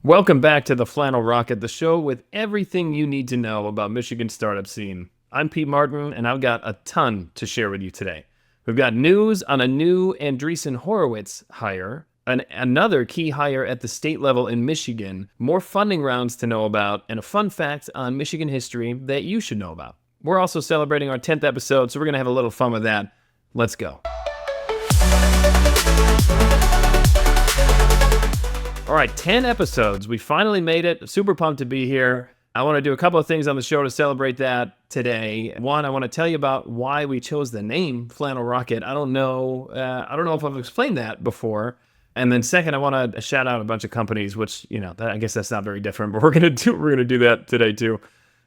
Welcome back to the Flannel Rocket, the show with everything you need to know about Michigan's startup scene. I'm Pete Martin, and I've got a ton to share with you today. We've got news on a new Andreessen Horowitz hire, another key hire at the state level in Michigan, more funding rounds to know about, and a fun fact on Michigan history that you should know about. We're also celebrating our 10th episode, so we're going to have a little fun with that. Let's go. All right, 10 episodes. We finally made it. Super pumped to be here. I want to do a couple of things on the show to celebrate that today. One, I want to tell you about why we chose the name Flannel Rocket. I don't know if I've explained that before. And then second, I want to shout out a bunch of companies, which, I guess that's not very different, but we're going to do that today too.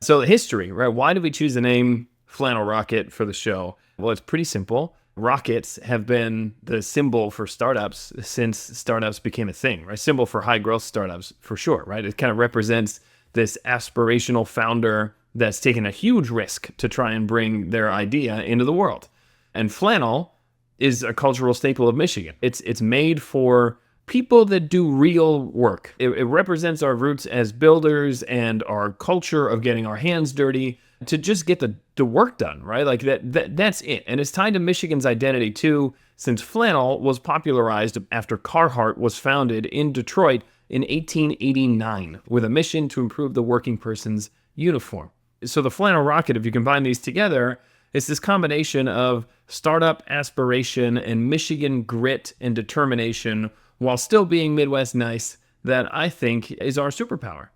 So the history, right? Why did we choose the name Flannel Rocket for the show? Well, it's pretty simple. Rockets have been the symbol for startups since startups became a thing, right? Symbol for high growth startups, for sure, right? It kind of represents this aspirational founder that's taken a huge risk to try and bring their idea into the world. And flannel is a cultural staple of Michigan. It's made for people that do real work. It represents our roots as builders and our culture of getting our hands dirty to just get the work done, right? Like that's it. And it's tied to Michigan's identity too, since flannel was popularized after Carhartt was founded in Detroit in 1889 with a mission to improve the working person's uniform. So the Flannel Rocket, if you combine these together, it's this combination of startup aspiration and Michigan grit and determination while still being Midwest nice that I think is our superpower.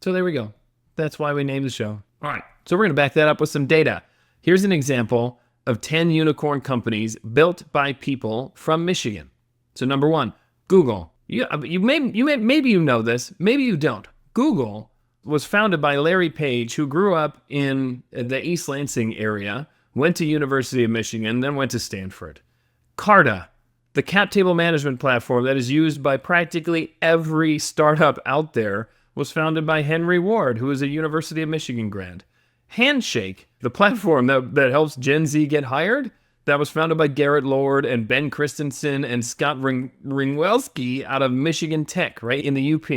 So there we go. That's why we named the show. All right. So we're going to back that up with some data. Here's an example of 10 unicorn companies built by people from Michigan. So number one, Google. Maybe you know this, maybe you don't. Google was founded by Larry Page, who grew up in the East Lansing area, went to University of Michigan, then went to Stanford. Carta, the cap table management platform that is used by practically every startup out there, was founded by Henry Ward, who is a University of Michigan grad. Handshake, the platform that helps Gen Z get hired, that was founded by Garrett Lord and Ben Christensen and Scott Ringwelski out of Michigan Tech, right, in the UP.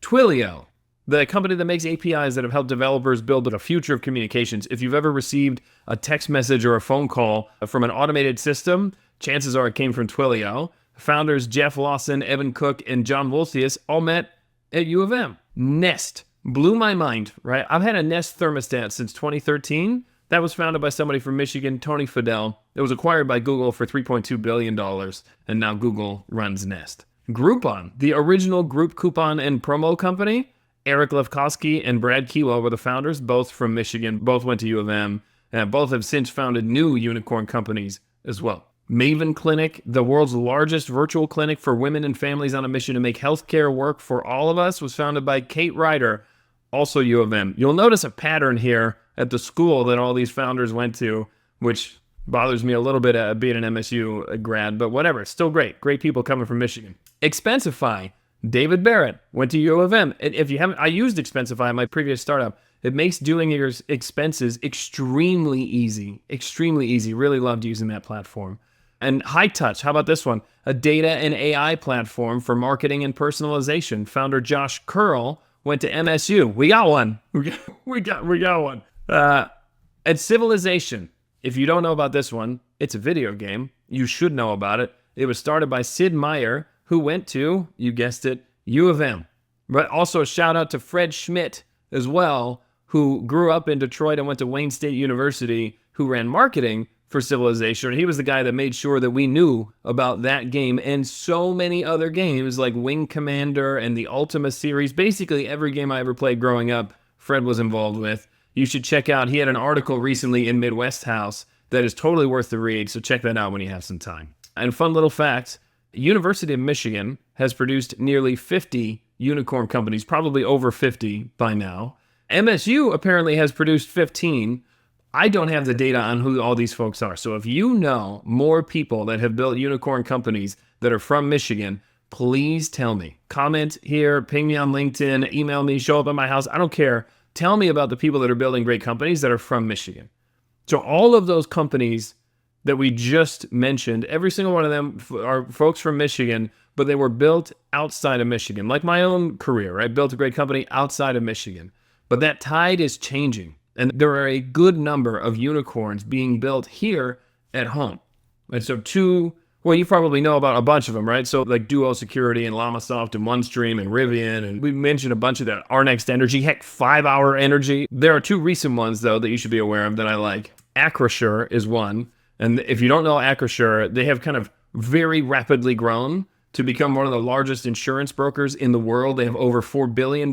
Twilio, the company that makes APIs that have helped developers build a future of communications. If you've ever received a text message or a phone call from an automated system, chances are it came from Twilio. Founders Jeff Lawson, Evan Cook, and John Wolsius all met at U of M. Nest blew my mind, right? I've had a Nest thermostat since 2013. That was founded by somebody from Michigan, Tony Fidel. It was acquired by Google for $3.2 billion, and now Google runs Nest. Groupon, the original group coupon and promo company. Eric Levkowski and Brad Kiwa were the founders, both from Michigan, both went to U of M, and both have since founded new unicorn companies as well. Maven Clinic, the world's largest virtual clinic for women and families on a mission to make healthcare work for all of us, was founded by Kate Ryder, also U of M. You'll notice a pattern here at the school that all these founders went to, which bothers me a little bit being an MSU grad, but whatever, it's still great. Great people coming from Michigan. Expensify, David Barrett went to U of M. If you haven't, I used Expensify in my previous startup. It makes doing your expenses extremely easy. Really loved using that platform. And High Touch, how about this one? A data and AI platform for marketing and personalization. Founder Josh Curl went to MSU. We got one. We got one. And Civilization. If you don't know about this one, it's a video game. You should know about it. It was started by Sid Meier, who went to, you guessed it, U of M. But also a shout out to Fred Schmidt as well, who grew up in Detroit and went to Wayne State University, who ran marketing for Civilization. He was the guy that made sure that we knew about that game and so many other games like Wing Commander and the Ultima series. Basically every game I ever played growing up, Fred was involved with. You should check out, he had an article recently in Midwest House that is totally worth the read, so check that out when you have some time. And fun little fact, University of Michigan has produced nearly 50 unicorn companies, probably over 50 by now. MSU apparently has produced 15. I don't have the data on who all these folks are. So if you know more people that have built unicorn companies that are from Michigan, please tell me. Comment here, ping me on LinkedIn, email me, show up at my house. I don't care. Tell me about the people that are building great companies that are from Michigan. So all of those companies that we just mentioned, every single one of them are folks from Michigan, but they were built outside of Michigan. Like my own career, right? Built a great company outside of Michigan. But that tide is changing. And there are a good number of unicorns being built here at home. And so well, you probably know about a bunch of them, right? So like Duo Security and LlamaSoft and OneStream and Rivian. And we mentioned a bunch of that. Our Next Energy, heck, 5 Hour Energy. There are 2 recent ones, though, that you should be aware of that I like. Acrisure is one. And if you don't know Acrisure, they have kind of very rapidly grown to become one of the largest insurance brokers in the world. They have over $4 billion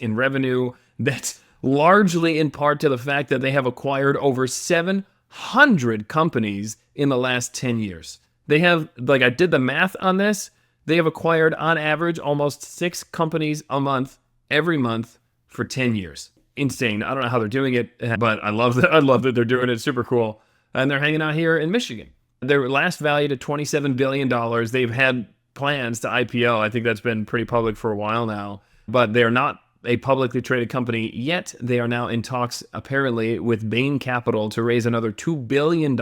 in revenue. That's largely in part to the fact that they have acquired over 700 companies in the last 10 years. They have, like I did the math on this, they have acquired on average almost 6 companies a month, every month for 10 years. Insane. I don't know how they're doing it, but I love that they're doing it. Super cool. And they're hanging out here in Michigan. Their last valued at $27 billion. They've had plans to IPO. I think that's been pretty public for a while now, but they're not a publicly traded company yet. They are now in talks, apparently, with Bain Capital to raise another $2 billion,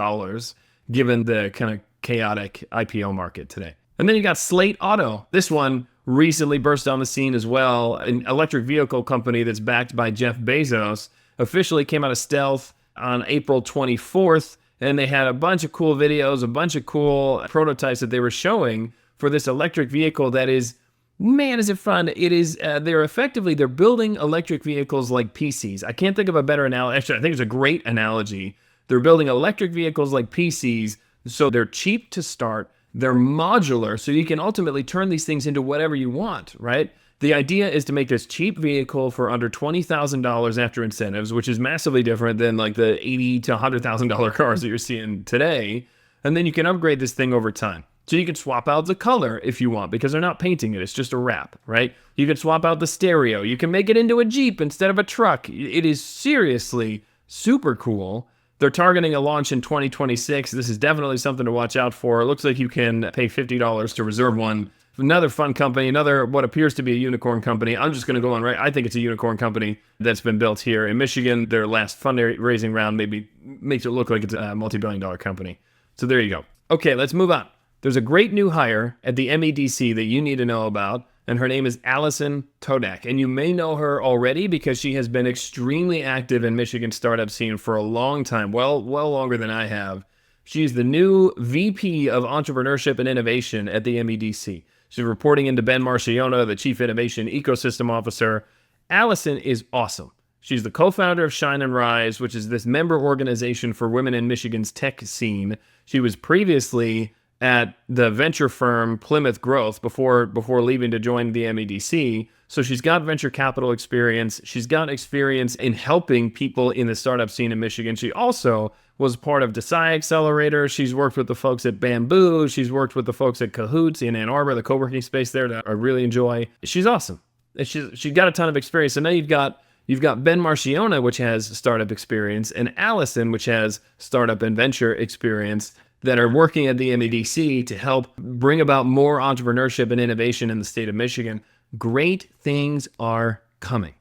given the kind of chaotic IPO market today. And then you got Slate Auto. This one recently burst on the scene as well. An electric vehicle company that's backed by Jeff Bezos officially came out of stealth on April 24th. And they had a bunch of cool videos, a bunch of cool prototypes that they were showing for this electric vehicle that is, man, is it fun. It is, they're building electric vehicles like PCs. I can't think of a better analogy. Actually, I think it's a great analogy. They're building electric vehicles like PCs, so they're cheap to start. They're modular, so you can ultimately turn these things into whatever you want, right? The idea is to make this cheap vehicle for under $20,000 after incentives, which is massively different than like the $80,000 to $100,000 cars that you're seeing today. And then you can upgrade this thing over time. So you can swap out the color if you want, because they're not painting it. It's just a wrap, right? You can swap out the stereo. You can make it into a Jeep instead of a truck. It is seriously super cool. They're targeting a launch in 2026. This is definitely something to watch out for. It looks like you can pay $50 to reserve one. Another fun company, another what appears to be a unicorn company. I'm just going to go on, right? I think it's a unicorn company that's been built here in Michigan. Their last fundraising round maybe makes it look like it's a multi-billion-dollar company. So there you go. Okay, let's move on. There's a great new hire at the MEDC that you need to know about, and her name is Allison Todak. And you may know her already because she has been extremely active in Michigan startup scene for a long time, well longer than I have. She's the new VP of Entrepreneurship and Innovation at the MEDC. She's reporting into Ben Marciona, the Chief Innovation Ecosystem Officer. Allison is awesome. She's the co-founder of Shine and Rise, which is this member organization for women in Michigan's tech scene. She was previously at the venture firm Plymouth Growth before leaving to join the MEDC. So she's got venture capital experience. She's got experience in helping people in the startup scene in Michigan. She also was part of Desai Accelerator. She's worked with the folks at Bamboo. She's worked with the folks at Cahoots in Ann Arbor, the co-working space there that I really enjoy. She's awesome. She's got a ton of experience. So now you've got Ben Marciona, which has startup experience, and Allison, which has startup and venture experience, that are working at the MEDC to help bring about more entrepreneurship and innovation in the state of Michigan. Great things are coming.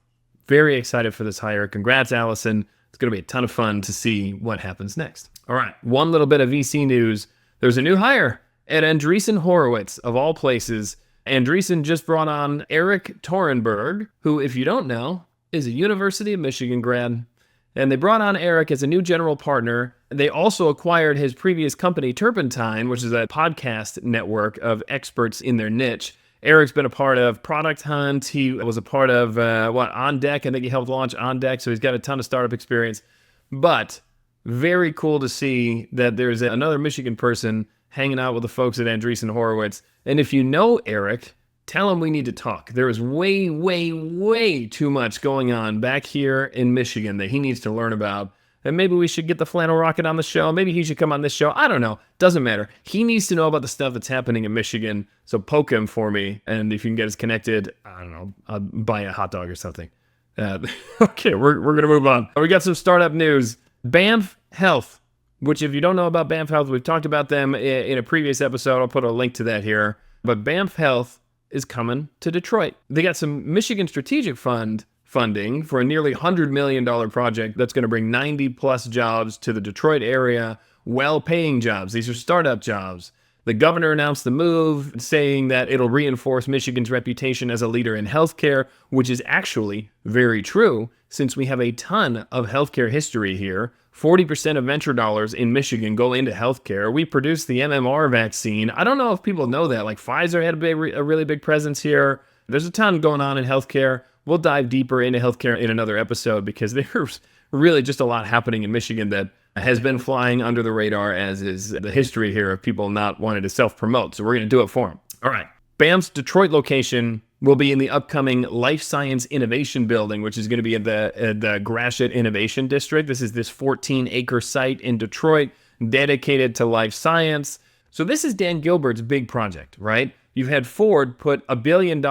Very excited for this hire. Congrats, Allison. It's going to be a ton of fun to see what happens next. All right, one little bit of VC news. There's a new hire at Andreessen Horowitz, of all places. Andreessen just brought on Eric Torenberg, who, if you don't know, is a University of Michigan grad. And they brought on Eric as a new general partner. They also acquired his previous company, Turpentine, which is a podcast network of experts in their niche. Eric's been a part of Product Hunt. He was a part of, On Deck. I think he helped launch On Deck, so he's got a ton of startup experience. But very cool to see that there's another Michigan person hanging out with the folks at Andreessen Horowitz. And if you know Eric, tell him we need to talk. There is way, way, way too much going on back here in Michigan that he needs to learn about. And maybe we should get the Flannel Rocket on the show. Maybe he should come on this show. I don't know. Doesn't matter. He needs to know about the stuff that's happening in Michigan. So poke him for me. And if you can get us connected, I don't know, I'll buy a hot dog or something. Okay, we're going to move on. We got some startup news. BAMF Health, which if you don't know about BAMF Health, we've talked about them in a previous episode. I'll put a link to that here. But BAMF Health is coming to Detroit. They got some Michigan Strategic Fund funding for a nearly $100 million project that's going to bring 90 plus jobs to the Detroit area. well-paying jobs. These are startup jobs. The governor announced the move, saying that it'll reinforce Michigan's reputation as a leader in healthcare, which is actually very true, since we have a ton of healthcare history here. 40% of venture dollars in Michigan go into healthcare. We produce the MMR vaccine. I don't know if people know that. Like Pfizer had a really big presence here. There's a ton going on in healthcare. We'll dive deeper into healthcare in another episode because there's really just a lot happening in Michigan that has been flying under the radar, as is the history here of people not wanting to self-promote. So we're going to do it for them. All right. BAMF's Detroit location will be in the upcoming Life Science Innovation Building, which is going to be in the Gratiot Innovation District. This is this 14-acre site in Detroit dedicated to life science. So this is Dan Gilbert's big project, right? You've had Ford put $1 billion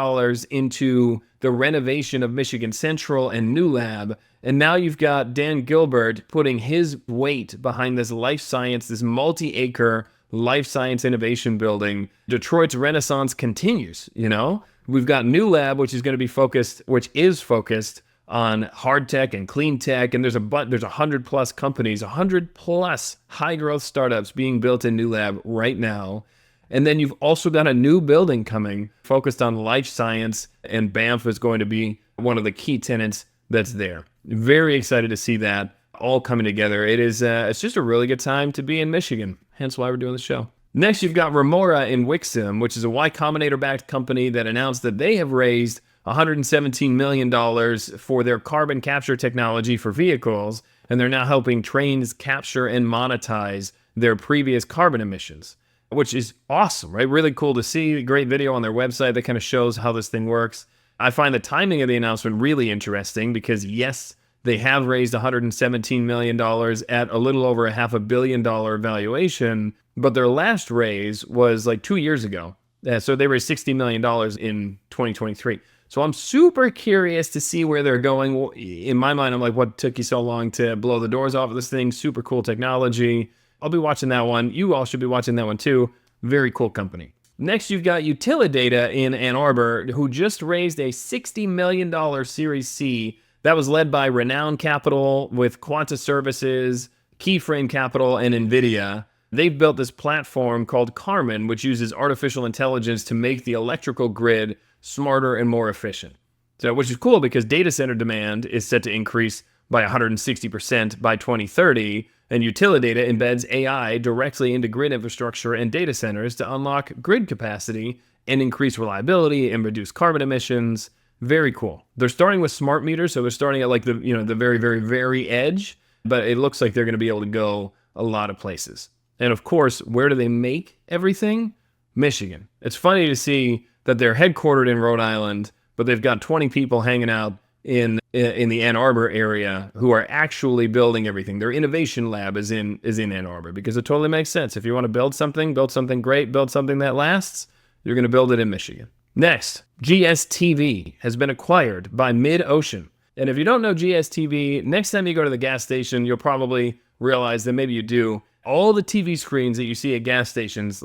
into the renovation of Michigan Central and New Lab, and now you've got Dan Gilbert putting his weight behind this life science, this multi-acre life science innovation building. Detroit's renaissance continues, you know? We've got New Lab, which is focused on hard tech and clean tech, and there's 100 plus companies, 100 plus high growth startups being built in New Lab right now. And then you've also got a new building coming focused on life science, and BAMF is going to be one of the key tenants that's there. Very excited to see that all coming together. It's just a really good time to be in Michigan, hence why we're doing the show. Next, you've got Remora in Wixom, which is a Y Combinator-backed company that announced that they have raised $117 million for their carbon capture technology for vehicles, and they're now helping trains capture and monetize their previous carbon emissions, which is awesome, right? Really cool to see. A great video on their website that kind of shows how this thing works. I find the timing of the announcement really interesting because, yes, they have raised $117 million at a little over a $500 million valuation, but their last raise was like 2 years ago. So they raised $60 million in 2023. So I'm super curious to see where they're going. In my mind, I'm like, what took you so long to blow the doors off of this thing? Super cool technology. I'll be watching that one. You all should be watching that one too. Very cool company. Next, you've got Utilidata in Ann Arbor, who just raised a $60 million Series C. That was led by Renown Capital with Quanta Services, Keyframe Capital, and NVIDIA. They've built this platform called Carmen, which uses artificial intelligence to make the electrical grid smarter and more efficient. So, which is cool because data center demand is set to increase by 160% by 2030, and Utilidata embeds AI directly into grid infrastructure and data centers to unlock grid capacity and increase reliability and reduce carbon emissions. Very cool. They're starting with smart meters, so they're starting at like the very, very, very edge, but it looks like they're going to be able to go a lot of places. And of course, where do they make everything? Michigan. It's funny to see that they're headquartered in Rhode Island, but they've got 20 people hanging out in the Ann Arbor area who are actually building everything. Their innovation lab is in Ann Arbor because it totally makes sense. If you want to build something great, build something that lasts, you're going to build it in Michigan. Next, GSTV has been acquired by MidOcean. And if you don't know GSTV, next time you go to the gas station, you'll probably realize that maybe you do. All the TV screens that you see at gas stations,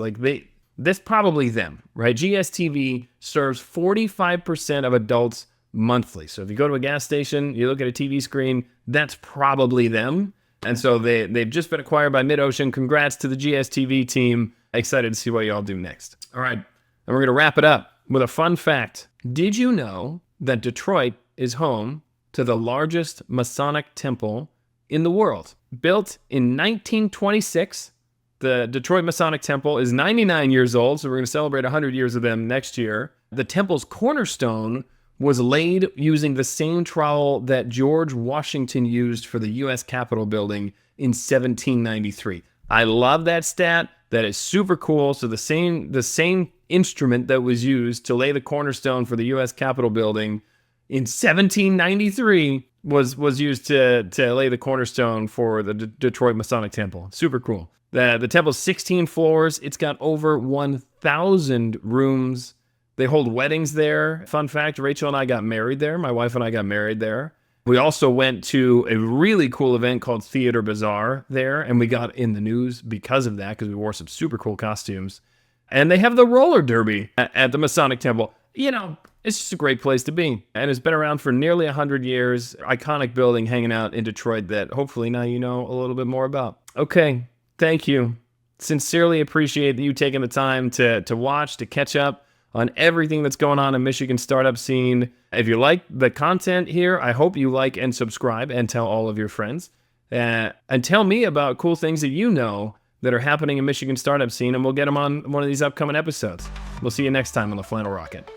that's probably them, right? GSTV serves 45% of adults monthly. So if you go to a gas station, you look at a TV screen, that's probably them. And so they've just been acquired by MidOcean. Congrats to the GSTV team. Excited to see what y'all do next. All right, and we're going to wrap it up with a fun fact. Did you know that Detroit is home to the largest Masonic temple in the world? Built in 1926, the Detroit Masonic Temple is 99 years old, so we're going to celebrate 100 years of them next year. The temple's cornerstone was laid using the same trowel that George Washington used for the U.S. Capitol building in 1793. I love that stat. That is super cool. So the same instrument that was used to lay the cornerstone for the U.S. Capitol building in 1793 was used to lay the cornerstone for the Detroit Masonic Temple. Super cool. The temple's 16 floors. It's got over 1,000 rooms. They hold weddings there. Fun fact, Rachel and I got married there. My wife and I got married there. We also went to a really cool event called Theater Bazaar there, and we got in the news because of that, because we wore some super cool costumes. And they have the roller derby at the Masonic Temple. You know, it's just a great place to be. And it's been around for nearly 100 years. Iconic building hanging out in Detroit that hopefully now you know a little bit more about. Okay, Thank you. Sincerely appreciate you taking the time to watch, to catch up on everything that's going on in Michigan startup scene. If you like the content here, I hope you like and subscribe and tell all of your friends. And tell me about cool things that you know that are happening in Michigan startup scene, and we'll get them on one of these upcoming episodes. We'll see you next time on the Flannel Rocket.